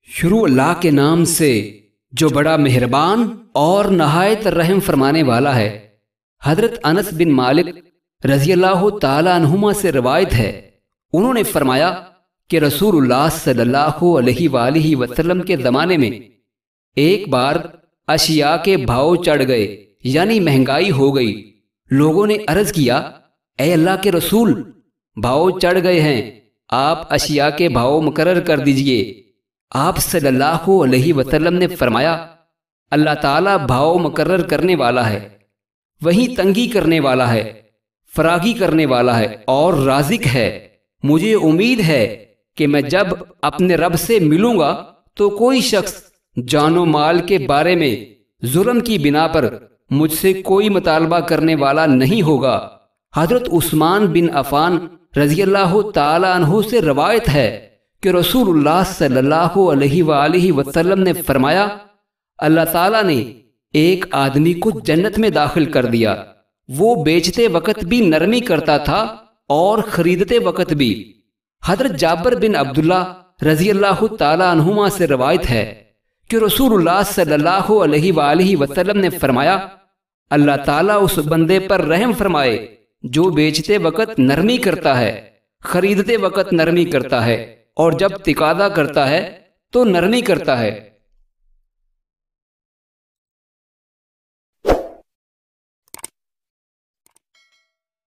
شروع اللہ کے نام سے جو بڑا مہربان اور نہایت رحم فرمانے والا ہے۔ حضرت انس بن مالک رضی اللہ تعالی عنہما سے روایت ہے، انہوں نے فرمایا کہ رسول اللہ صلی اللہ علیہ وآلہ وسلم کے زمانے میں ایک بار اشیاء کے بھاؤ چڑھ گئے، یعنی مہنگائی ہو گئی۔ لوگوں نے عرض کیا، اے اللہ کے رسول، بھاؤ چڑھ گئے ہیں، آپ اشیاء کے بھاؤ مقرر کر دیجئے۔ آپ صلی اللہ علیہ وسلم نے فرمایا، اللہ تعالیٰ بھاؤ مقرر کرنے والا ہے، وہیں تنگی کرنے والا ہے، فراغی کرنے والا ہے اور رازق ہے۔ مجھے امید ہے کہ میں جب اپنے رب سے ملوں گا تو کوئی شخص جان و مال کے بارے میں ظلم کی بنا پر مجھ سے کوئی مطالبہ کرنے والا نہیں ہوگا۔ حضرت عثمان بن عفان رضی اللہ تعالی عنہ سے روایت ہے کہ رسول اللہ صلی اللہ علیہ وآلہ وسلم نے فرمایا، اللہ تعالیٰ نے ایک آدمی کو جنت میں داخل کر دیا، وہ بیچتے وقت بھی نرمی کرتا تھا اور خریدتے وقت بھی۔ حضرت جابر بن عبداللہ رضی اللہ تعالی عنہما سے روایت ہے کہ رسول اللہ صلی اللہ علیہ وآلہ وسلم نے فرمایا، اللہ تعالیٰ اس بندے پر رحم فرمائے جو بیچتے وقت نرمی کرتا ہے، خریدتے وقت نرمی کرتا ہے، اور جب تقاضا کرتا ہے تو نرمی کرتا ہے۔